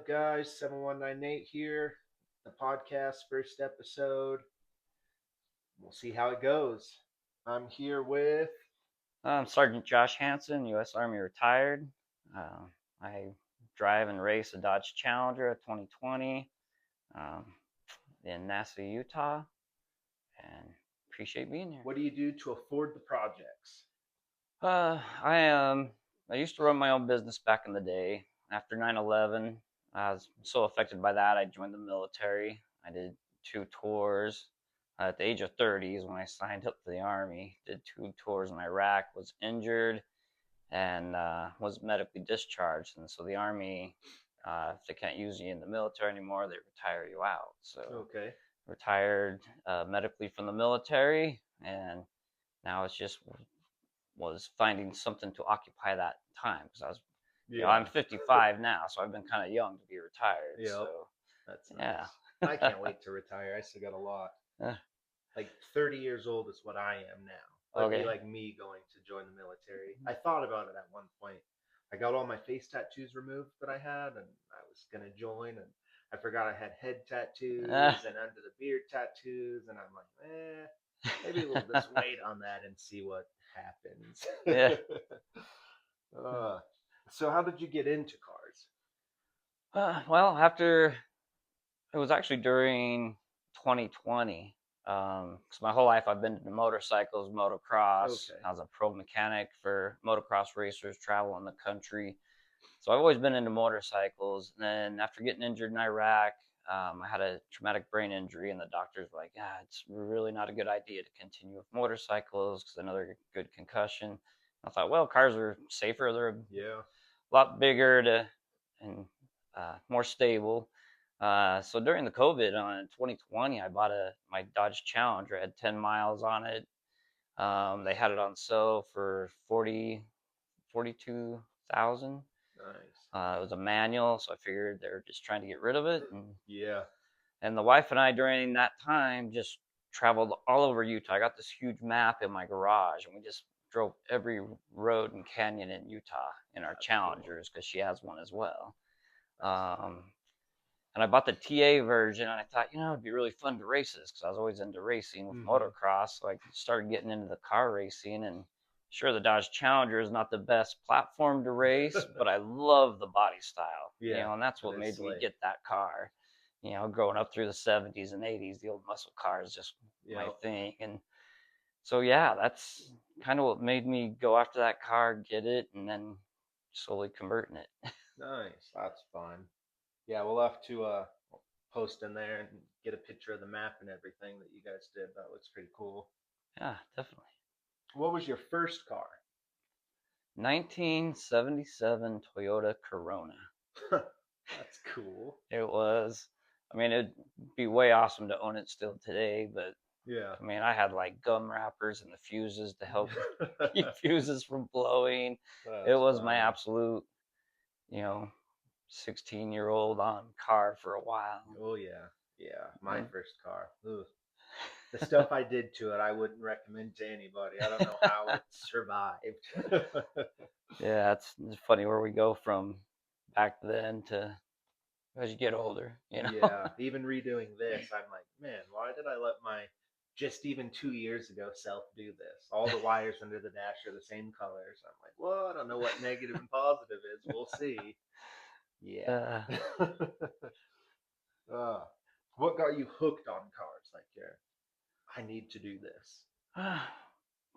guys? 7198 here. The podcast, first episode. We'll see how it goes. I'm here with. I'm Sergeant Josh Hansen, U.S. Army retired. Uh, I drive and race a Dodge Challenger, a 2020, um, in Nassau, Utah, and appreciate being here. What do you do to afford the projects? I used to run my own business back in the day. After 9/11, I was so affected by that, I joined the military. I did 2 tours. At the age of 30 is when I signed up for the Army. Did 2 tours in Iraq, was injured, and was medically discharged. And so the Army, if they can't use you in the military anymore, they retire you out. So Okay. retired medically from the military, and now it's just was finding something to occupy that time because I'm 55 now, so I've been kind of young to be retired. Yep. So That's nice. yeah. I can't wait to retire. I still got a lot. Like 30 years old is what I am now. That'd Okay. be like me going to join the military. I thought about it at one point. I got all my face tattoos removed that I had, and I was gonna join, and I forgot I had head tattoos and under the beard tattoos, and I'm like, maybe we'll just wait on that and see what happens. Yeah. So how did you get into cars? Well, after it was actually during 2020. Because my whole life I've been into motorcycles, motocross. Okay. I was a pro mechanic for motocross racers traveling the country. So I've always been into motorcycles. And then after getting injured in Iraq, I had a traumatic brain injury, and the doctors were like, it's really not a good idea to continue with motorcycles because another good concussion. I thought, well, cars are safer. They're a lot bigger and more stable. So during the COVID in 2020, I bought my Dodge Challenger. It had 10 miles on it. They had it on sale for 42,000. Nice. It was a manual, so I figured they're just trying to get rid of it. Yeah. And the wife and I during that time just traveled all over Utah. I got this huge map in my garage, and we just drove every road and canyon in Utah in our Challengers because she has one as well. And I bought the TA version, and I thought, it'd be really fun to race this because I was always into racing with motocross. So I started getting into the car racing, and sure, the Dodge Challenger is not the best platform to race, but I love the body style. Yeah, and that's what made me get that car. Growing up through the 70s and 80s, the old muscle car is just my thing. And so, yeah, that's kind of what made me go after that car, get it, and then slowly converting it. Nice. That's fun. Yeah, we'll have to post in there and get a picture of the map and everything that you guys did. That looks pretty cool. Yeah, definitely. What was your first car? 1977 Toyota Corona. That's cool. It was. I mean, it'd be way awesome to own it still today, but yeah. I mean, I had like gum wrappers and the fuses to help keep fuses from blowing. It was my absolute, 16-year-old on car for a while. Oh yeah, yeah. My first car. Ugh. The stuff I did to it, I wouldn't recommend to anybody. I don't know how it survived. Yeah, it's funny where we go from back then to as you get older. Yeah, even redoing this, I'm like, man, why did I let my just even 2 years ago self do this? All the wires under the dash are the same colors. I'm like, well, I don't know what negative and positive is. We'll see. Yeah. What got you hooked on cars? Like, I need to do this. Well,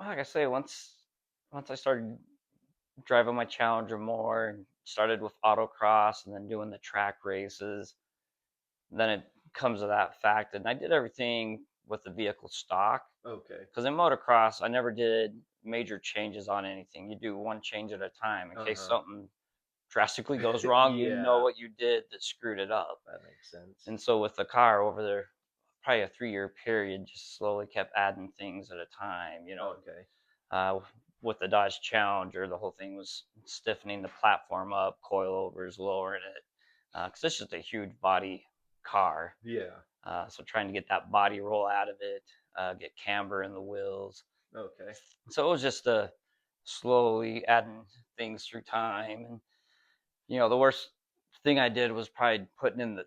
like I say, once I started driving my Challenger more and started with autocross and then doing the track races, then it comes to that fact. And I did everything with the vehicle stock. Okay. Because in motocross, I never did major changes on anything. You do one change at a time in case something drastically goes wrong. You know what you did that screwed it up. That makes sense. And so with the car over there, probably a 3-year period, just slowly kept adding things at a time. Okay. With the Dodge Challenger, the whole thing was stiffening the platform up, coilovers, lowering it, because it's just a huge body car. Yeah. So trying to get that body roll out of it, get camber in the wheels. Okay. So it was just slowly adding things through time. And, the worst thing I did was probably putting in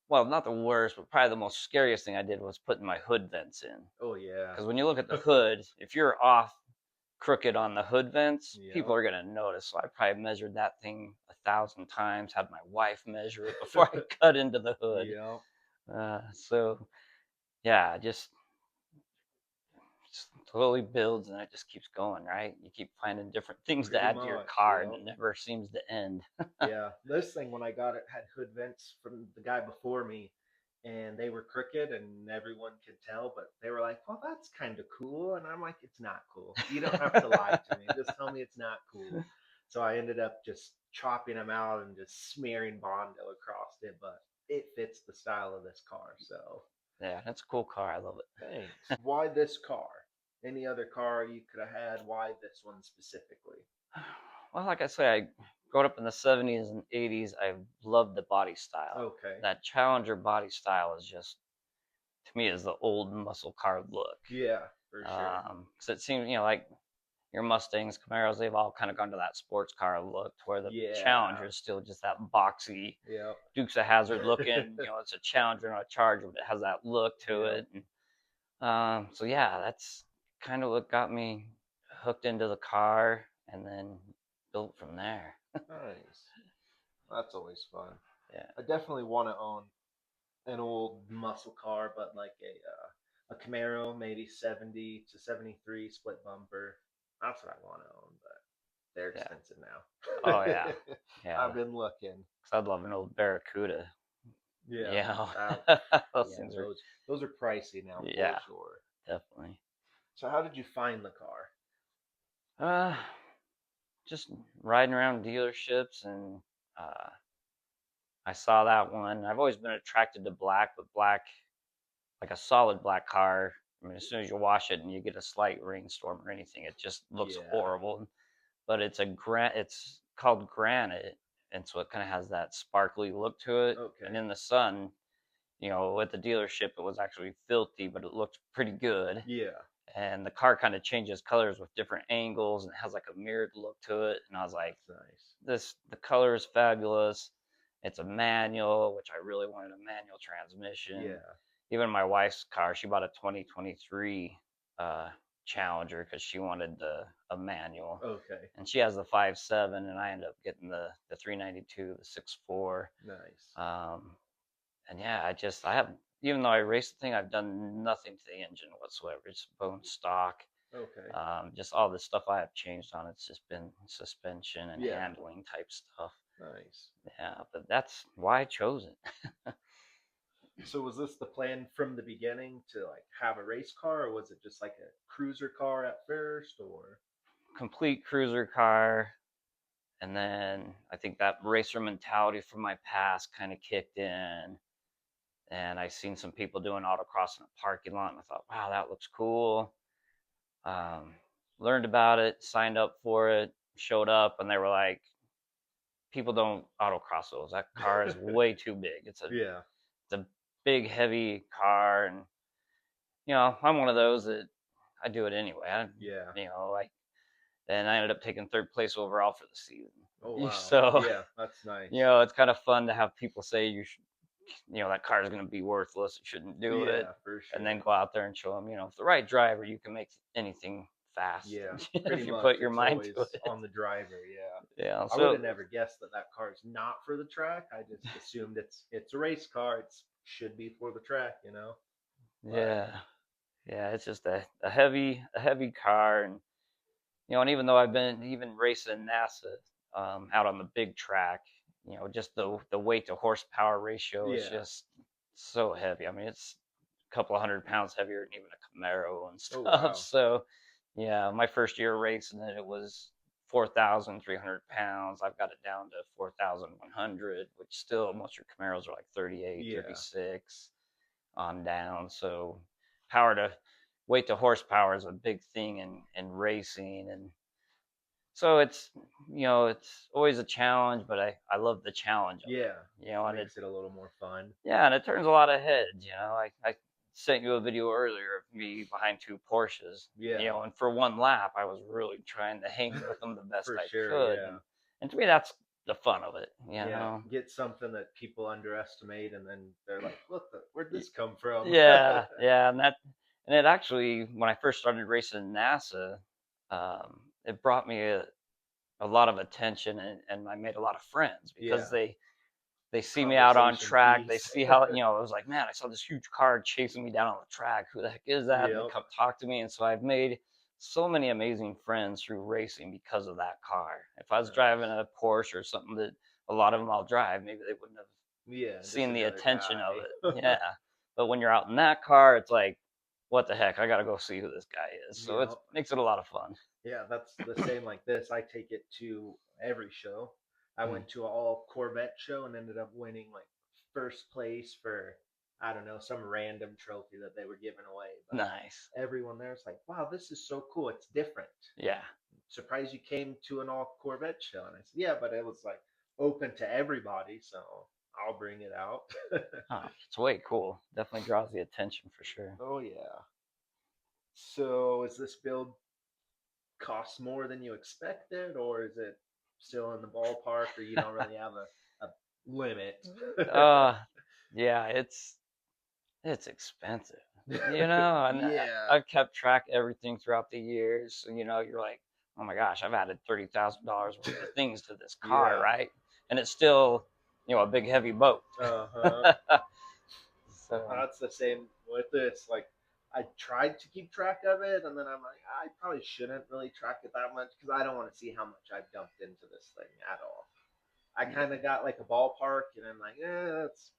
not the worst, but probably the most scariest thing I did was putting my hood vents in. Oh yeah. Because when you look at the hood, if you're off crooked on the hood vents, people Yep. are gonna notice. So I probably measured that thing 1,000 times. Had my wife measure it before I cut into the hood. Yep. So yeah, just slowly builds and it just keeps going, right? You keep finding different things to Pretty add to your much. car, and Yep. it never seems to end. Yeah. This thing, when I got it, had hood vents from the guy before me, and they were crooked, and everyone could tell. But they were like, "Well, that's kind of cool," and I'm like, "It's not cool. You don't have to lie to me. Just tell me it's not cool." So I ended up just chopping them out and just smearing Bondo across it. But it fits the style of this car. So Yeah, that's a cool car. I love it. thanks. Why this car? Any other car you could have had? Why this one specifically? Well, like I say, I growing up in the 70s and 80s, I loved the body style. Okay. That Challenger body style is just, to me, is the old muscle car look. Yeah, for sure. Because it seems, like your Mustangs, Camaros, they've all kind of gone to that sports car look, to where the Yeah. Challenger is still just that boxy, Yep. Dukes of Hazzard looking. It's a Challenger, not a Charger, but it has that look to Yep. it. And, so yeah, that's kind of what got me hooked into the car, and then built from there. Nice. That's always fun. Yeah. I definitely want to own an old muscle car, but like a Camaro, maybe 70 to 73 split bumper. That's what I want to own, but they're Yeah. expensive now. Oh yeah. Yeah. I've been looking. Cause I'd love an old Barracuda. Yeah. Those Yeah, things are. those are pricey now, Yeah. for sure. Definitely. So how did you find the car? Just riding around dealerships, and uh, I saw that one. I've always been attracted to black, but black, like a solid black car. I mean, as soon as you wash it and you get a slight rainstorm or anything, it just looks Yeah. horrible. But it's called granite, and so it kind of has that sparkly look to it. Okay. And in the sun, at the dealership, it was actually filthy, but it looked pretty good. Yeah. And the car kind of changes colors with different angles and has like a mirrored look to it. And I was like, Nice. the color is fabulous. It's a manual, which I really wanted a manual transmission. Yeah. Even my wife's car, she bought a 2023 Challenger because she wanted a manual. Okay. And she has the 5.7, and I ended up getting the 392, the 6.4. Nice. And yeah, I have, even though I raced the thing, I've done nothing to the engine whatsoever. It's bone stock. Okay. Just all the stuff I have changed on it's just been suspension and handling type stuff. Nice. Yeah, but that's why I chose it. So was this the plan from the beginning to like have a race car, or was it just like a cruiser car at first, or? Complete cruiser car. And then I think that racer mentality from my past kind of kicked in. And I seen some people doing autocross in a parking lot, and I thought, wow, that looks cool. Learned about it, signed up for it, showed up, and they were like, people don't autocross those. That car is way too big. It's a big, heavy car, and I'm one of those that I do it anyway. And I ended up taking third place overall for the season. Oh wow! So yeah, that's nice. It's kind of fun to have people say you should, that car is going to be worthless. You shouldn't do it. Yeah, for sure. And then go out there and show them, with the right driver, you can make anything fast. Yeah, if you put your mind to it. On the driver, yeah. Yeah. I would have never guessed that car is not for the track. I just assumed it's a race car. It should be for the track, Yeah. Yeah, it's just a heavy car, and and even though I've been even racing NASA out on the big track, just the weight to horsepower ratio is just so heavy. I mean, it's a couple of 100 pounds heavier than even a Camaro and stuff. Oh, wow. So, yeah, my first year racing it was 4,300 pounds. I've got it down to 4,100, which still most of your Camaros are like 38, 36 on down. So, weight to horsepower is a big thing in racing, and so it's always a challenge, but I love the challenge of it. And makes it a little more fun. Yeah, and it turns a lot of heads. I sent you a video earlier of me behind two Porsches. And for one lap I was really trying to hang with them the best I could. Yeah. And to me that's the fun of it, you Yeah, know. get something that people underestimate, and then they're like, where'd this come from?" Yeah, yeah, and it actually, when I first started racing NASA, it brought me a lot of attention, and I made a lot of friends because Yeah, they see me out on conversation track. They piece. see how, I was like, man, I saw this huge car chasing me down on the track. Who the heck is that? And they Yep. come talk to me. And so I've made so many amazing friends through racing because of that car. If I was driving Nice. a Porsche or something that a lot of them I'll drive, maybe they wouldn't have Yeah, just seen the another attention of guy. it. Yeah. But when you're out in that car, it's like, what the heck? I got to go see who this guy is. So it Yep. makes it a lot of fun. Yeah, that's the same like this. I take it to every show. I Mm. went to an all Corvette show and ended up winning like first place for, I don't know, some random trophy that they were giving away. But Nice. everyone there's like, wow, this is so cool. It's different. Yeah. Surprised you came to an all Corvette show. And I said, yeah, but it was like open to everybody, so I'll bring it out. Oh, it's way cool. Definitely draws the attention for sure. Oh yeah. So is this build cost more than you expected, or is it still in the ballpark, or you don't really have a limit? Uh, yeah, it's expensive, and Yeah. I've kept track of everything throughout the years. So, you're like, oh my gosh, I've added $30,000 worth of things to this car, Yeah. right? And it's still, a big heavy boat. Uh huh. So That's the same with this. Like, I tried to keep track of it, and then I'm like, I probably shouldn't really track it that much because I don't want to see how much I've dumped into this thing at all. I kind of got like a ballpark, and I'm like, that's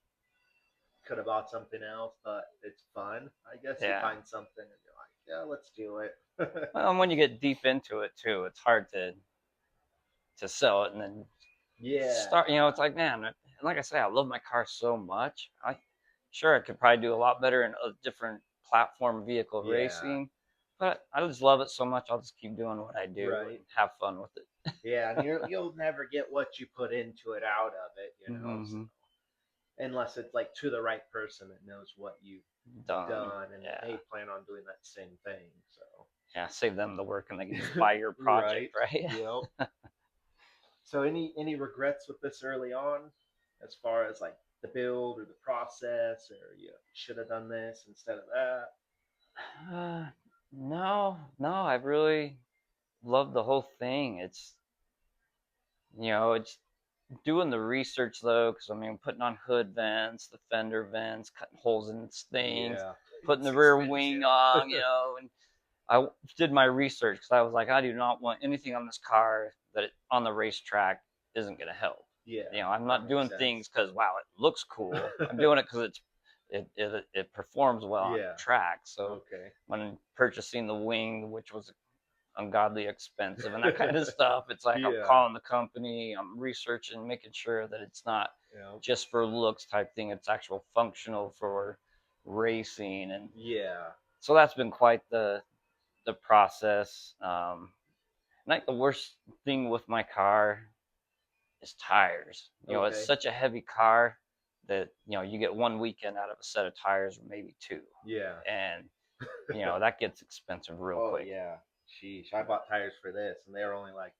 could have bought something else, but it's fun. I guess you yeah. find something and you're like, yeah, let's do it. Well, and when you get deep into it too, it's hard to sell it and then Yeah. start. It's like, man, like I say, I love my car so much. I could probably do a lot better in a different platform vehicle Yeah. racing, but I just love it so much. I'll just keep doing what I do and Right. have fun with it. Yeah, and you'll never get what you put into it out of it. So, Mm-hmm. unless it's like to the right person that knows what you've Done. done and Yeah. they plan on doing that same thing. So, Yeah. Save them the work and they can just buy your project, right. right? Yep. So, any regrets with this early on, as far as like the build or the process, or you should have done this instead of that? No, no. I really love the whole thing. It's doing the research though, because I mean, putting on hood vents, the fender vents, cutting holes in things, Yeah, putting it's the rear wing expensive. on, and I did my research because I was like, I do not want anything on this car on the racetrack isn't going to help. Yeah, I'm that not makes doing sense. things because wow, it looks cool. I'm doing it because it performs well on Yeah. track. So Okay. when purchasing the wing, which was ungodly expensive and that kind of stuff. It's like I'm Yeah. calling the company, I'm researching, making sure that it's not Yeah. just for looks type thing. It's actual functional for racing, and Yeah. so that's been quite the process. I think the worst thing with my car is tires. It's Okay. such a heavy car that you get one weekend out of a set of tires, or maybe two, Yeah. and that gets expensive real Oh quick. yeah. Sheesh. I bought tires for this and they were only like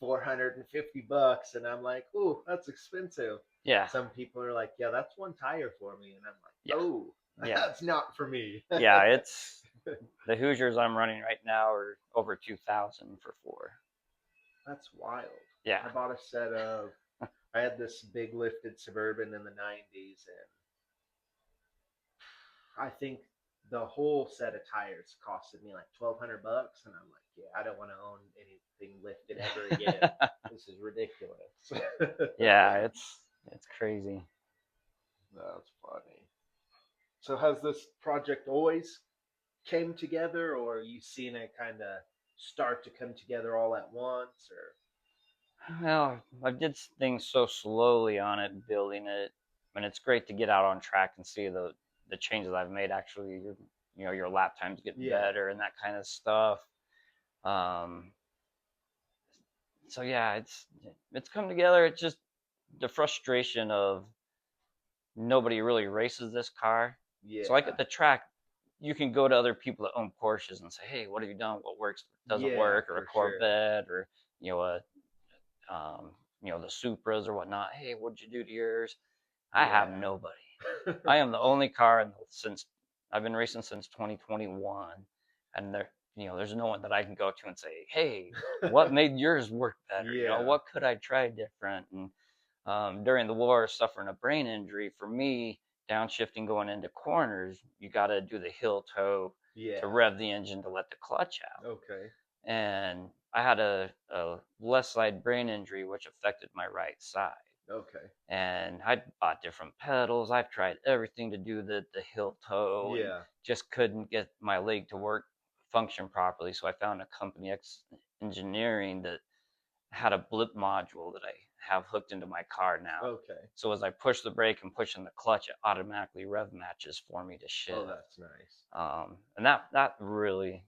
$450, and I'm like, ooh, that's expensive. Yeah, Some people are like, yeah, that's one tire for me, and I'm like, yeah, oh, yeah. that's not for me. Yeah, it's the Hoosiers I'm running right now are over 2,000 for four. That's wild. Yeah. I bought a set of. I had this big lifted Suburban in the '90s, and I think the whole set of tires costed me like $1,200, and I'm like, yeah, I don't want to own anything lifted ever again. This is ridiculous. Yeah, it's crazy. That's funny. So has this project always came together, or you seen it kind of start to come together all at once, or? Well, I did things so slowly on it, building it, and it's great to get out on track and see the changes I've made. Actually, your lap times getting Yeah. better and that kind of stuff. Um, so yeah, it's come together. It's just the frustration of nobody really races this car. So like Yeah. at the track, you can go to other people that own Porsches and say, "Hey, what have you done? What works? Doesn't Yeah, work?" Or a for sure. Corvette, or you know a um, the Supras or whatnot. Hey, what'd you do to yours? I have Yeah. nobody. I am the only car since I've been racing since 2021, and there's no one that I can go to and say, hey, what made yours work better? Yeah. What could I try different? And during the war, suffering a brain injury, for me, downshifting going into corners, you got to do the heel toe Yeah. to rev the engine to let the clutch out. Okay. And I had a left side brain injury, which affected my right side. Okay. And I bought different pedals. I've tried everything to do the heel toe, and Yeah. just couldn't get my leg to function properly. So I found a company, X Engineering, that had a blip module that I have hooked into my car now. Okay. So as I push the brake and push in the clutch, it automatically rev matches for me to shift. Oh, that's nice. And that really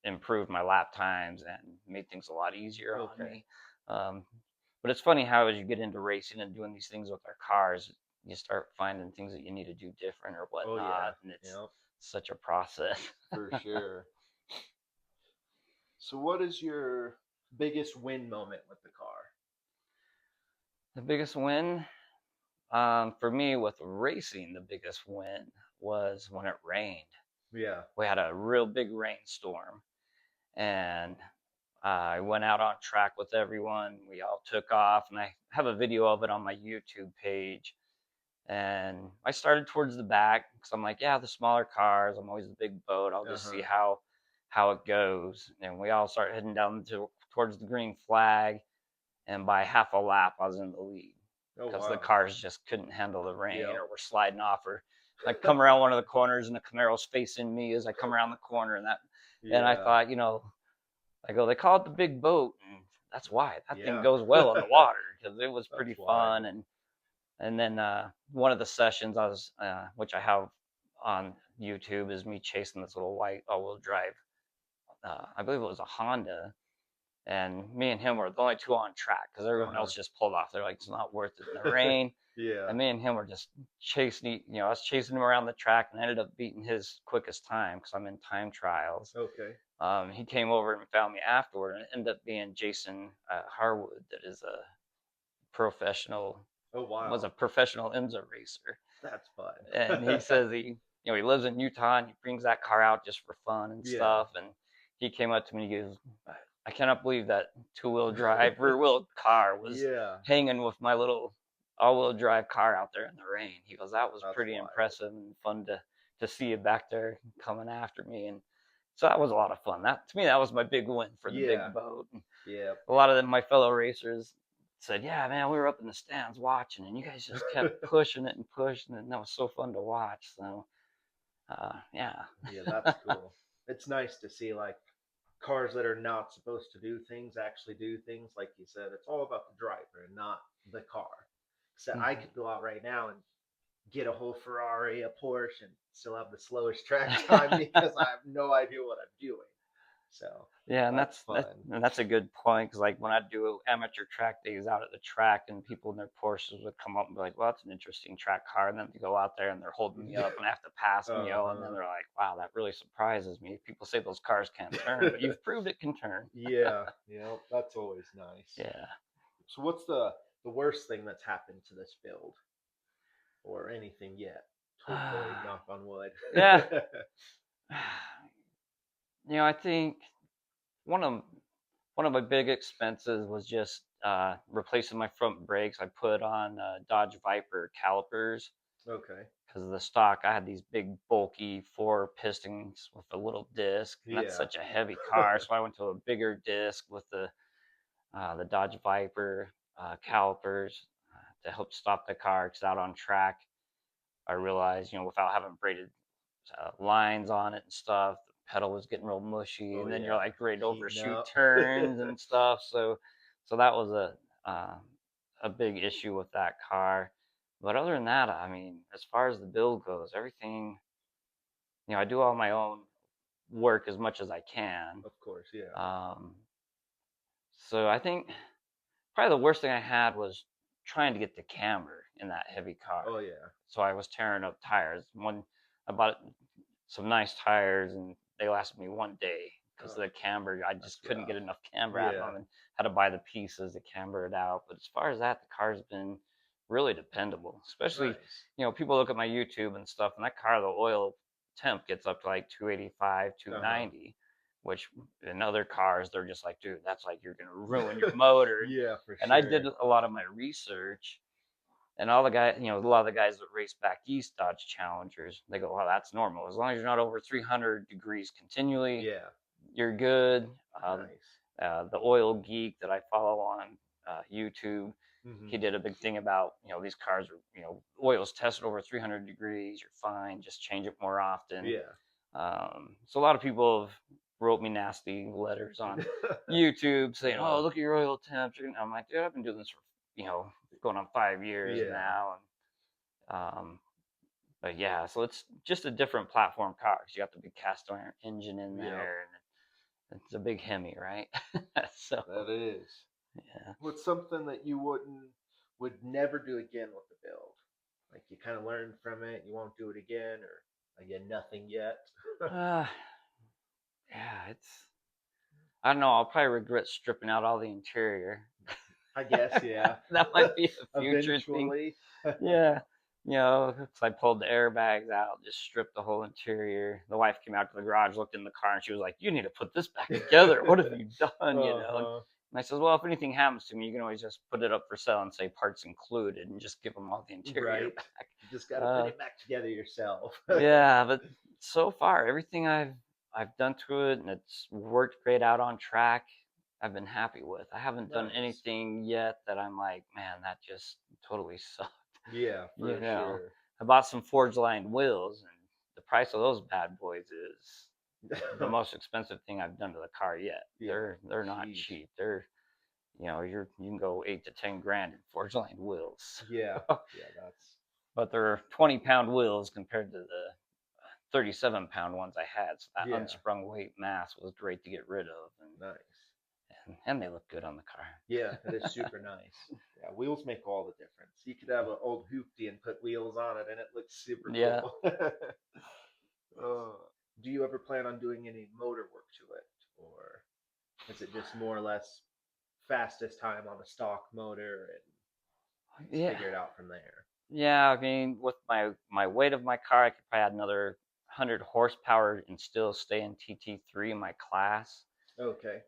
improved my lap times and made things a lot easier on me. But it's funny how as you get into racing and doing these things with our cars, you start finding things that you need to do different or whatnot. Oh, yeah. And it's such a process. For sure. So what is your biggest win moment with the car? The biggest win, for me with racing, the biggest win was when it rained. Yeah. We had a real big rainstorm, and I went out on track with everyone. We all took off, and I have a video of it on my YouTube page. And I started towards the back because I'm like, yeah, the smaller cars. I'm always the big boat. I'll just see how it goes. And we all start heading down towards the green flag. And by half a lap, I was in the lead because the cars just couldn't handle the rain, or were sliding off, or I come around one of the corners and the Camaro's facing me as I come around the corner, and I thought, I go, they call it the big boat, and that's why that thing goes well in the water, because it was pretty fun. And then one of the sessions I was, which I have on YouTube, is me chasing this little white all-wheel drive. I believe it was a Honda, and me and him were the only two on track because everyone else just pulled off. They're like, it's not worth it in the rain. And me and him were just chasing. I was chasing him around the track, and I ended up beating his quickest time because I'm in time trials. Okay. He came over and found me afterward, and it ended up being Jason Harwood, that is a professional. Oh, wow. Was a professional IMSA racer. That's fun. And he says he lives in Utah, and he brings that car out just for fun and stuff. And he came up to me and he goes, I cannot believe that two-wheel drive rear wheel car was hanging with my little all-wheel drive car out there in the rain. He goes, that was pretty impressive and fun to see you back there coming after me. And so that was a lot of fun. That, to me, that was my big win for the big boat. A lot of my fellow racers said, yeah, man, we were up in the stands watching, and you guys just kept pushing it, and that was so fun to watch. So yeah, that's cool. It's nice to see like cars that are not supposed to do things actually do things. Like you said, it's all about the driver and not the car. So I could go out right now and get a whole Ferrari, a Porsche, and still have the slowest track time because I have no idea what I'm doing. So yeah, and that's a good point, because like when I do amateur track days out at the track, and people in their Porsches would come up and be like, well, that's an interesting track car, and then they go out there and they're holding me up and have to pass me, and then they're like, wow, that really surprises me. People say those cars can't turn, but you've proved it can turn. That's always nice. Yeah. So what's the worst thing that's happened to this build, or anything yet? Hopefully, knock on wood. Yeah. I think one of my big expenses was just replacing my front brakes. I put on Dodge Viper calipers. Okay. Because of the stock, I had these big, bulky 4 pistons with a little disc. And that's such a heavy car, so I went to a bigger disc with the Dodge Viper calipers to help stop the car. Because out on track, I realized, without having braided lines on it and stuff, pedal was getting real mushy, and then you're like ready to overshoot turns and stuff. So that was a big issue with that car. But other than that, I mean, as far as the build goes, everything, I do all my own work as much as I can. Of course, yeah. So I think probably the worst thing I had was trying to get the camber in that heavy car. Oh yeah. So I was tearing up tires. I bought some nice tires, and they lasted me one day. because of the camber. I just couldn't rough. get enough camber out of Yeah. them and had to buy the pieces to camber it out. But as far as that, the car's been really dependable. Especially, Nice. people look at my YouTube and stuff, and that car, the oil temp gets up to like 285, Uh-huh. 290, which in other cars, they're just like, dude, that's like you're going to ruin your motor. Yeah, for And I did sure. a lot of my research, and all the guys, a lot of the guys that race back east Dodge Challengers, they go, well, that's normal. As long as you're not over 300 degrees continually, Yeah. you're good. Nice. The oil geek that I follow on YouTube, Hmm. he did a big thing about, these cars are, oil's tested over 300 degrees, you're fine, just change it more often. Yeah. So a lot of people have wrote me nasty letters on YouTube saying, "Oh, look at your oil temperature." And I'm like, dude, I've been doing this for, going on 5 years Yeah. now. And but yeah, so it's just a different platform car. 'Cause you got the big cast iron engine in Yeah. there, and it's a big Hemi, right? So That is. yeah. What's something that you would never do again with the build? Like you kind of learned from it, you won't do it again, or again nothing yet. Uh, yeah, I don't know. I'll probably regret stripping out all the interior. I guess, yeah. That might be a future thing. Eventually. Yeah. 'Cause I pulled the airbags out, just stripped the whole interior. The wife came out to the garage, looked in the car, and she was like, "You need to put this back together. What have you done?" Uh-huh. And I says, "Well, if anything happens to me, you can always just put it up for sale and say parts included, and just give them all the interior Right. back." You just got to put it back together yourself. Yeah, but so far, everything I've done to it, and it's worked great out on track. I've been happy with. I haven't done Nice. anything yet that I'm like, man, that just totally sucked. Yeah, You for know, sure. I bought some forged line wheels, and the price of those bad boys is the most expensive thing I've done to the car yet. Yeah. They're not Jeez. cheap. You can go 8 to 10 grand in forged line wheels. Yeah. Yeah, that's But they're 20-pound wheels compared to the 37-pound ones I had. So that yeah. unsprung weight mass was great to get rid of, Nice. and they look good on the car. Yeah, it is super nice. Yeah, wheels make all the difference. You could have an old hoopty and put wheels on it, and it looks super Yeah. cool. Do you ever plan on doing any motor work to it, or is it just more or less fastest time on a stock motor and just Yeah. figure it out from there? Yeah, I mean, with my weight of my car, I could probably add another 100 horsepower and still stay in TT3 in my class. Okay.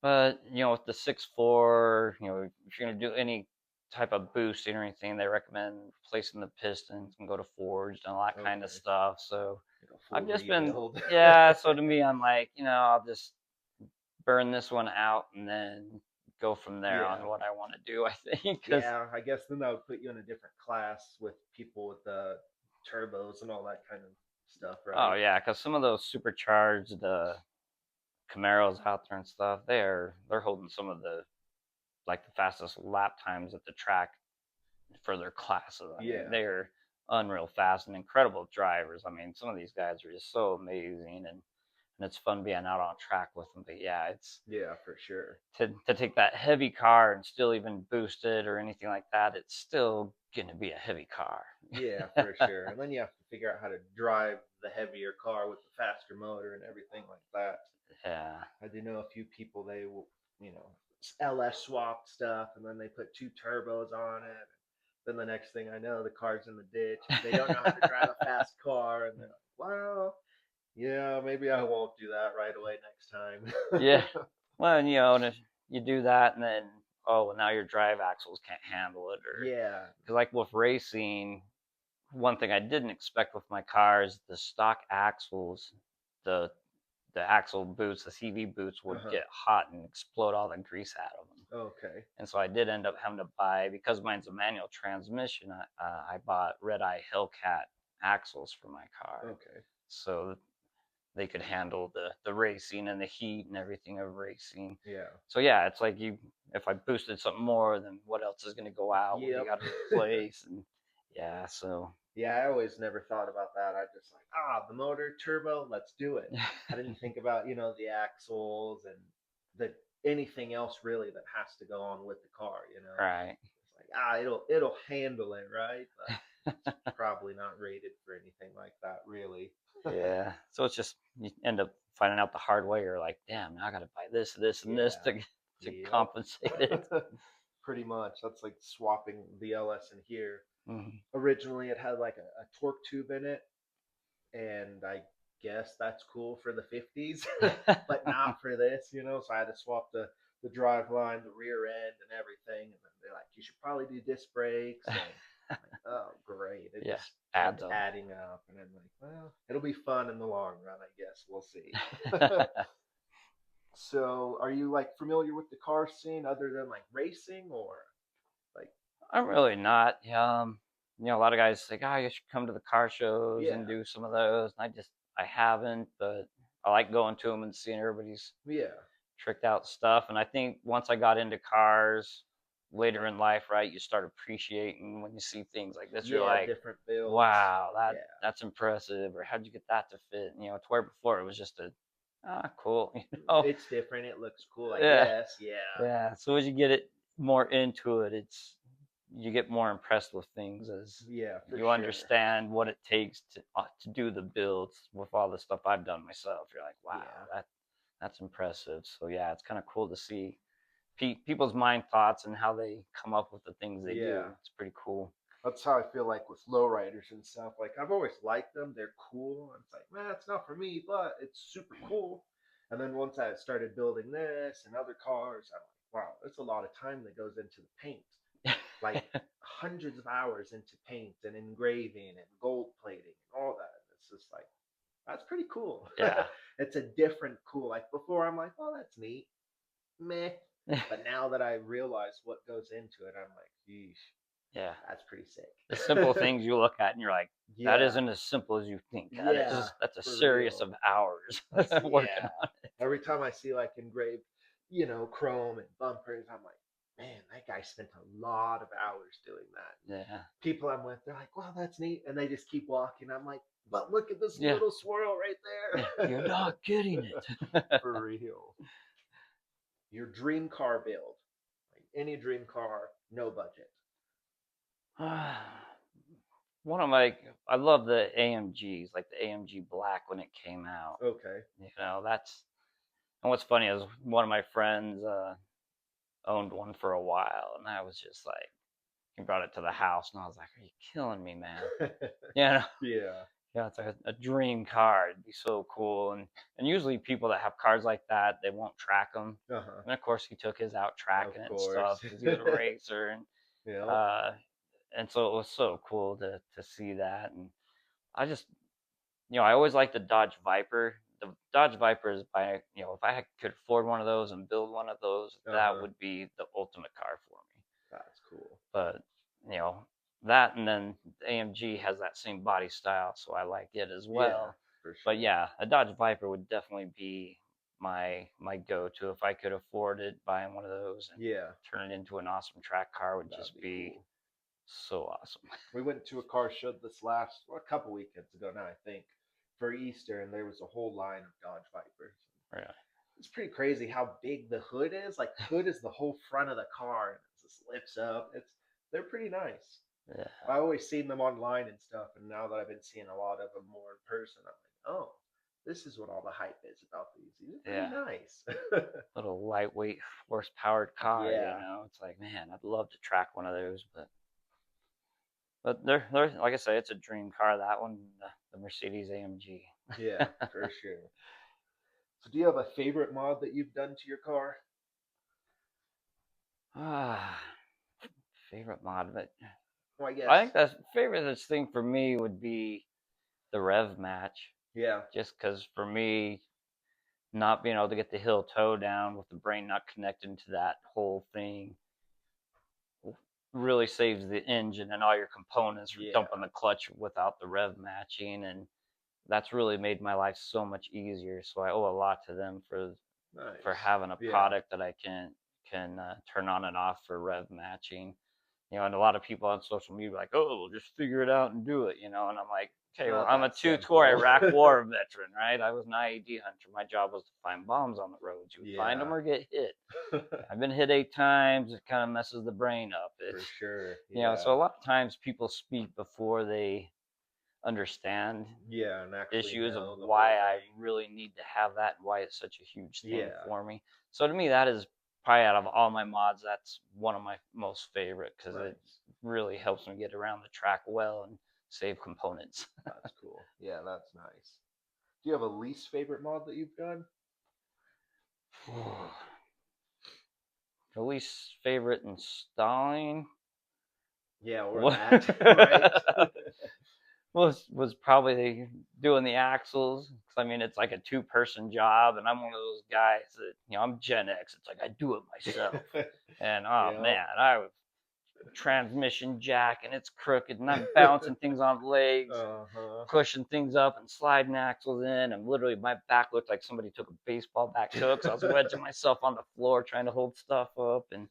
But with the 6.4, if you're gonna do any type of boosting or anything, they recommend replacing the pistons and go to forged and all that kind of Okay. stuff. So Like a full I've just been, rebuild. yeah. So to me, I'm like, I'll just burn this one out and then go from there Yeah. on what I want to do. I think because Yeah, I guess then that would put you in a different class with people with the turbos and all that kind of stuff, oh right? yeah, because some of those supercharged Camaros out there and stuff, they're holding some of the like the fastest lap times at the track for their classes. I mean, Yeah. they're unreal fast and incredible drivers. I mean, some of these guys are just so amazing, and it's fun being out on track with them. But yeah, it's Yeah, for sure. to take that heavy car and still even boost it or anything like that. It's still going to be a heavy car. Yeah, for sure. And then you have to figure out how to drive the heavier car with the faster motor and everything like that. Yeah. I do know a few people, they will, you know, LS swapped stuff and then they put two turbos on it. Then the next thing I know, the car's in the ditch and they don't know how to drive a fast car. And they're like, well, yeah, maybe I won't do that right away next Yeah. time. Well, and if you do that, and then well, now your drive axles can't handle it, or Yeah. because like with racing, one thing I didn't expect with my car is the stock axles, the the axle boots, the CV boots would Uh-huh. get hot and explode all the grease out of them. Okay. And so I did end up having to buy, because mine's a manual transmission. I bought Red Eye Hellcat axles for my car, Okay. so they could handle the racing and the heat and everything of racing. Yeah. So yeah, it's like if I boosted something more, then what else is going to go out? What do you Yep. got to replace? And yeah, so Yeah, I always never thought about that. I just like, the motor turbo, let's do it. I didn't think about, the axles and the anything else really that has to go on with the car. right. It's like, it'll handle it, right? It's probably not rated for anything like that, really. Yeah. So it's just you end up finding out the hard way. You're like, damn, now I got to buy this, this, and this Yeah. to Yep. compensate it. Pretty much. That's like swapping the LS in here. Mhm. Originally, it had like a torque tube in it, and I guess that's cool for the 50s, but not for this, you know. So I had to swap the drive line, the rear end, and everything. And then they're like, you should probably do disc brakes. And I'm like, oh, great. It Yeah, just kept adds up. adding up. And I'm like, well, it'll be fun in the long run, I guess. We'll see. So, are you like familiar with the car scene other than like racing or like, I'm really not. A lot of guys say, "Oh, you should come to the car shows yeah, and do some of those." And I haven't, but I like going to them and seeing everybody's yeah, tricked out stuff. And I think once I got into cars later in life, right, you start appreciating when you see things like this. You're yeah, like, different builds. "Wow, Yeah, that's impressive," or "How'd you get that to fit?" To where before it was just cool, you know. it's different. It looks cool, I Yeah, guess. Yeah, yeah. So as you get it more into it, you get more impressed with things as yeah, for you sure. understand what it takes to do the builds with all the stuff I've done myself. You're like, wow, Yeah, that's impressive. So yeah, it's kind of cool to see people's mind thoughts and how they come up with the things they do. yeah. It's pretty cool. That's how I feel like with lowriders and stuff. Like I've always liked them. They're cool. It's like, man, it's not for me, but it's super cool. And then once I started building this and other cars, I'm like, wow, that's a lot of time that goes into the paint. Like hundreds of hours into paint and engraving and gold plating and all that. It's just like that's pretty cool. Yeah. It's a different cool. Like before, I'm like, oh, that's neat, meh. But now that I realize what goes into it, I'm like, yeesh, Yeah. that's pretty The sick. simple things you look at and you're like, that Yeah, isn't as simple as you think. yeah, That's a for series real. of hours That's working yeah. on it. Every time I see like engraved, chrome and bumpers, I'm like, man, that guy spent a lot of hours doing that. Yeah. People I'm with, they're like, wow, that's neat, and they just keep walking. I'm like, but look at this Yeah. little swirl Yeah. right You're there. not getting it. For real. Your dream car build, like any dream car, no budget. One of my, I love the AMGs, like the AMG Black when it came out. Okay. That's, and what's funny is one of my friends owned one for a while, and I was just like, he brought it to the house, and I was like, "Are you killing me, man?" Yeah, Yeah. yeah, it's a dream car. It'd be so cool, and usually people that have cars like that, they won't track them. Uh huh. And of course, he took his out tracking Of it and course. stuff because he was a racer, Yep. uh, and so it was so cool to see that. And I just, I always liked the Dodge Viper. The Dodge Viper is if I could afford one of those and build one of those, Uh that huh. would be the ultimate car for me. That's cool. But you know that, and then the AMG has that same body style, so I like it as Yeah, well. for But sure. yeah, a Dodge Viper would definitely be my go-to if I could afford it. Buying one of those and Yeah, turn it into an awesome track car would that'd just be be cool. so awesome. We went to a car show this last, well, a couple weekends ago now, I think, for Easter, and there was a whole line of Dodge Vipers. Really. It's pretty crazy how big the hood is. Like the hood is the whole front of the car, and it just lifts up. They're pretty nice. Yeah. I always seen them online and stuff, and now that I've been seeing a lot of them more in person, I'm like, oh, this is what all the hype is about these. These are pretty Yeah. nice. Little lightweight horse powered car, Yeah, It's like, man, I'd love to track one of those, but they're like I say, it's a dream car. That one, the Mercedes AMG. yeah, for sure. So, do you have a favorite mod that you've done to your car? Ah, favorite mod, but Well, I I guess. think the favorite thing for me would be the rev match, Yeah, just because for me, not being able to get the hill toe down with the brain not connected to that whole thing really saves the engine and all your components for yeah, dumping the clutch without the rev matching. And that's really made my life so much easier. So I owe a lot to them for nice. having a Yeah, product that I can turn on and off for rev matching. And a lot of people on social media are like, oh, we'll just figure it out and do it, and I'm like, okay, well, Not I'm a that two-tour simple. Iraq War veteran, right? I was an IED hunter. My job was to find bombs on the roads. You would find them Yeah. or get hit. I've been hit 8 times. It kind of messes the brain up. For sure. So a Yeah. lot of times people speak before they understand Yeah, and actually issues of know the whole why I thing. really need to have that and why it's such a huge thing Yeah. for me. So to me, that is probably out of all my mods, that's one of my most favorite because it Nice. really helps me get around the track well and save components. That's cool. Yeah, that's nice. Do you have a least favorite mod that you've done? The least favorite installing Yeah, or was that, right? was probably doing the axles. 'Cause, I mean, it's like a two-person job, and I'm one of those guys that I'm Gen X. It's like I do it myself, and oh Yep. man, I was transmission jack and it's crooked, and I'm bouncing things on legs, Uh-huh. pushing things up and sliding axles in, and literally my back looked like somebody took a baseball bat to it because I was wedging myself on the floor trying to hold stuff up. And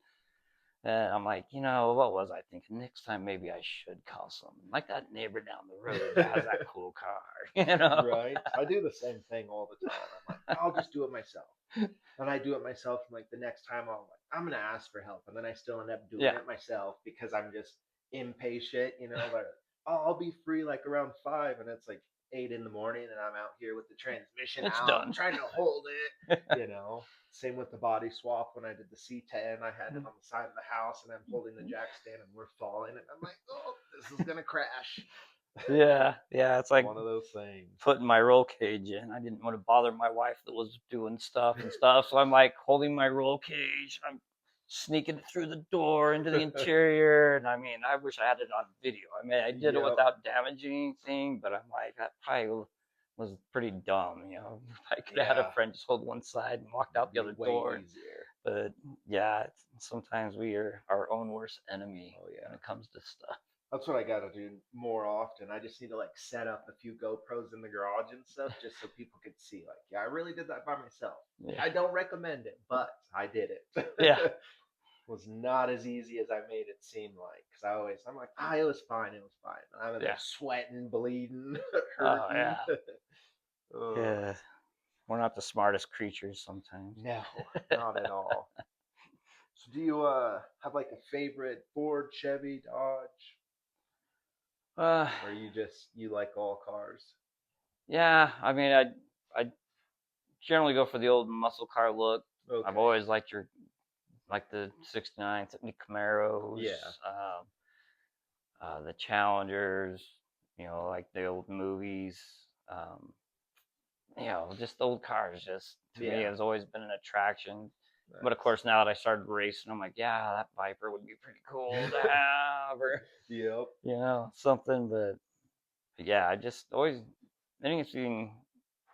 I'm like, what was I thinking? Next time, maybe I should call someone like that neighbor down the road that has that cool car. Right. I do the same thing all the time. I'm like, I'll just do it myself. And I do it myself, and like the next time I'm gonna ask for help, and then I still end up doing Yeah, it myself because I'm just impatient, Like, I'll be free like around 5, and it's like 8 in the morning, and I'm out here with the transmission it's out done. trying to hold it. Same with the body swap when I did the C10. I had it on the side of the house, and I'm holding the jack stand, and we're falling, and I'm like, oh, this is gonna crash. Yeah, it's like One of those things. putting my roll cage in. I didn't want to bother my wife that was doing stuff, so I'm like holding my roll cage. I'm sneaking it through the door into the interior, and I mean, I wish I had it on video. I mean, I did it Yep. without damaging anything, but I'm like, that probably was pretty dumb. I could have had a Yeah. friend just hold one side and walked out the other Way door. easier. But yeah, sometimes we are our own worst enemy Oh yeah. when it comes to stuff. That's what I got to do more often. I just need to like set up a few GoPros in the garage and stuff just so people could see. Like, yeah, I really did that by myself. Yeah. I don't recommend it, but I did it. Yeah. Was not as easy as I made it seem like. Because I'm like, it was fine. It was fine. I'm in there sweating, bleeding, Oh hurting. yeah. Yeah. We're not the smartest creatures sometimes. No, not at all. So do you have like a favorite Ford, Chevy, Dodge? Or you like all cars? Yeah. I mean, I generally go for the old muscle car look. Okay. I've always liked the '69 Camaros. Yeah. The Challengers. Like the old movies. Um, just old cars. Just to me, has always been an attraction. Nice. But of course, now that I started racing, I'm like, yeah, that Viper would be pretty cool to have, or Yep. something. But yeah, I just always anything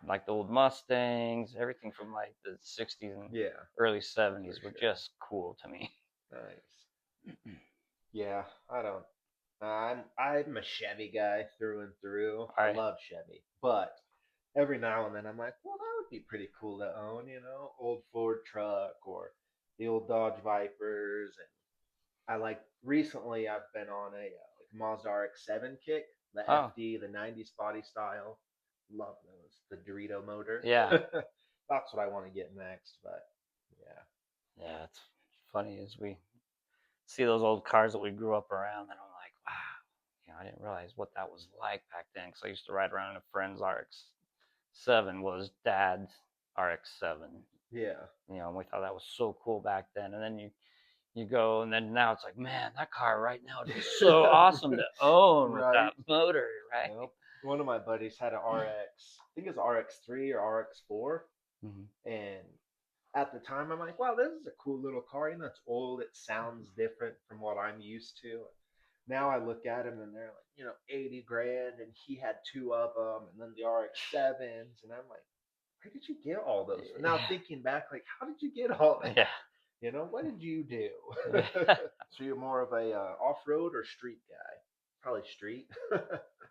like the old Mustangs, everything from like the '60s and early '70s were just cool to me. Nice. Yeah, I don't. I'm a Chevy guy through and through. I love Chevy, but every now and then I'm like, well, that would be pretty cool to own, old Ford truck or the old Dodge Vipers. And recently I've been on a like Mazda RX-7 kick, the FD, the '90s body style. Love those. The Dorito motor. Yeah. That's what I want to get next, but yeah. Yeah, it's funny as we see those old cars that we grew up around, and I'm like, wow, I didn't realize what that was like back then. Because I used to ride around in a friend's RX-7 was Dad's RX-7. Yeah. And we thought that was so cool back then. And then you go, and then now it's like, man, that car right now would be so awesome to own with that motor, right? Yep. One of my buddies had an RX, I think it's RX-3 or RX-4, and at the time I'm like, wow, this is a cool little car. It's old. It sounds different from what I'm used to. Now I look at them and they're like, 80 grand, and he had two of them, and then the RX-7s, and I'm like, where did you get all those? Now thinking back, like, how did you get all that? Yeah. What did you do? So you're more of a off-road or street guy? Probably street.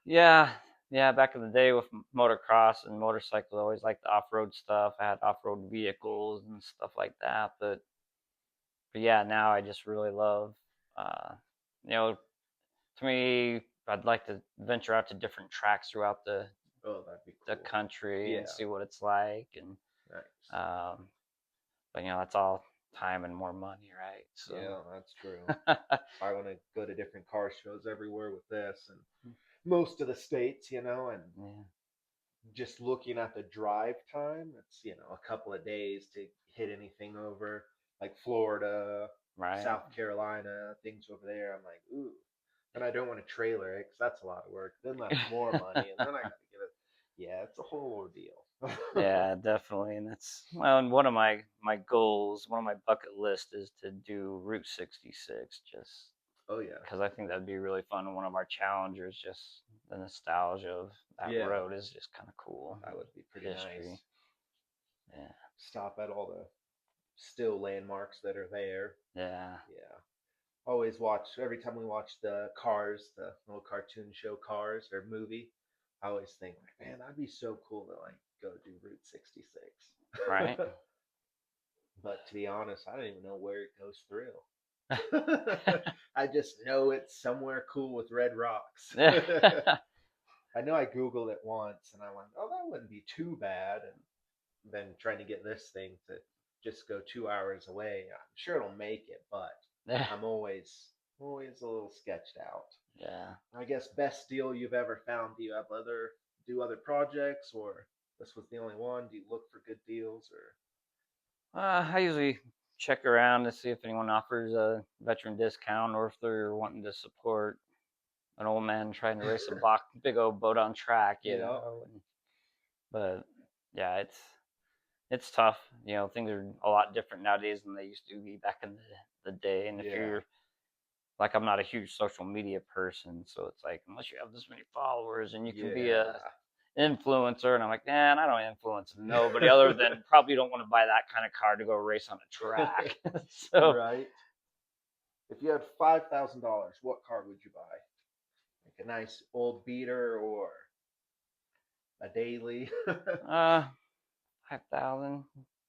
Yeah. Back in the day with motocross and motorcycles, I always liked the off-road stuff. I had off-road vehicles and stuff like that. But yeah, now I just really love To me, I'd like to venture out to different tracks throughout Oh, that'd be the cool. country Yeah. and see what it's like. And Nice. but that's all time and more money, right? So Yeah, that's true. I want to go to different car shows everywhere with this and most of the states, and yeah, just looking at the drive time, it's, a couple of days to hit anything over like Florida, right. South Carolina, things over there. I'm like, ooh. And I don't want to trailer it because that's a lot of work. Then that's more money. And then I got to give it. Yeah, it's a whole ordeal. Yeah, definitely. And and one of my goals, one of my bucket list is to do Route 66, just Oh, yeah. because I think that'd be really fun. And one of our challengers, just the nostalgia of that Yeah, road is just kind of cool. that would be pretty History. nice. Yeah. Stop at all the still landmarks that are there. Yeah. Yeah. Always watch, every time we watch the Cars, the little cartoon show Cars or movie, I always think, like, man, that'd be so cool to like go do Route 66. Right. But to be honest, I don't even know where it goes through. I just know it's somewhere cool with red rocks. I know I Googled it once and I went, oh, that wouldn't be too bad. And then trying to get this thing to just go 2 hours away, I'm sure it'll make it, but I'm always a little sketched out. Yeah. I guess best deal you've ever found. Do you have other projects, or this was the only one? Do you look for good deals, or? I usually check around to see if anyone offers a veteran discount or if they're wanting to support an old man trying to race a big old boat on track, Yeah. But yeah, it's tough. Things are a lot different nowadays than they used to be back in the day. And if you're like, I'm not a huge social media person, so it's like unless you have this many followers and you can be a influencer, and I'm like, man, I don't influence nobody other than probably don't want to buy that kind of car to go race on a track. So right. If you had $5,000, what car would you buy? Like a nice old beater or a daily? 5,000.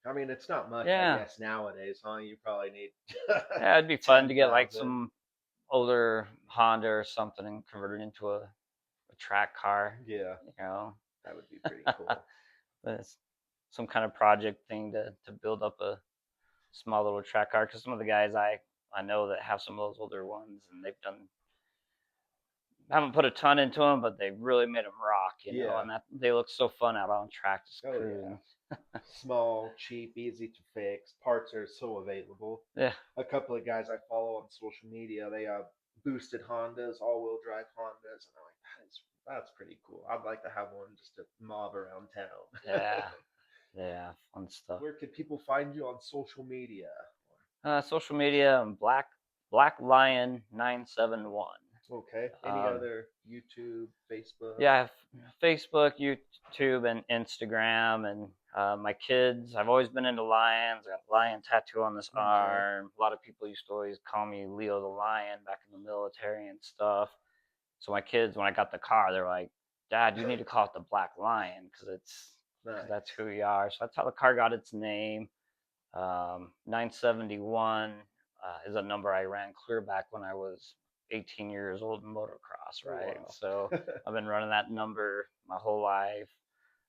I mean, it's not much, Yeah. I guess, nowadays, huh? You probably need. Yeah, it'd be fun to get like 10,000. some older Honda or something and convert it into a track car. Yeah, that would be pretty cool. But it's some kind of project thing to build up a small little track car, because some of the guys I know that have some of those older ones, and haven't put a ton into them, but they've really made them rock, and that they look so fun out on track. Just cruising. Yeah. Small, cheap, easy to fix. Parts are so available. Yeah. A couple of guys I follow on social media, they have boosted Hondas, all-wheel drive Hondas, and I'm like, that's pretty cool. I'd like to have one just to mob around town. Yeah, fun stuff. Where can people find you on social media? Social media, Black Lion 971. Okay. Any other YouTube, Facebook? Yeah, I have Facebook, YouTube, and Instagram. And my kids, I've always been into lions. I got a lion tattoo on this arm. A lot of people used to always call me Leo the Lion back in the military and stuff. So my kids, when I got the car, they're like, Dad, you need to call it the Black Lion because that's who we are. So that's how the car got its name. 971 is a number I ran clear back when I was 18 years old in motocross, right? Oh, wow. So I've been running that number my whole life.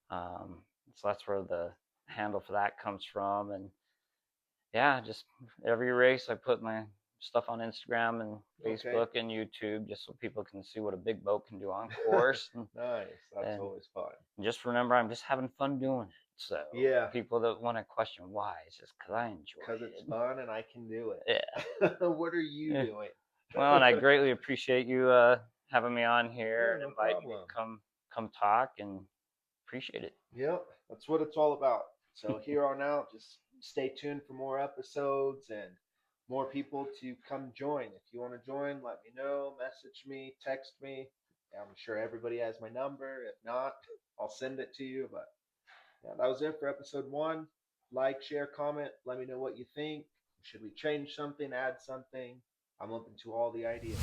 So that's where the handle for that comes from. And yeah, just every race I put my stuff on Instagram and Facebook and YouTube just so people can see what a big boat can do on course. Nice. That's always fun. Just remember, I'm just having fun doing it. So people that want to question why, it's just because I enjoy it. Because it's fun and I can do it. Yeah. What are you doing? Well, and I greatly appreciate you having me on here and inviting me to come talk, and appreciate it. Yep, that's what it's all about. So here on out, just stay tuned for more episodes and more people to come join. If you want to join, let me know, message me, text me. I'm sure everybody has my number. If not, I'll send it to you. But yeah, that was it for episode 1. Like, share, comment. Let me know what you think. Should we change something, add something? I'm open to all the ideas.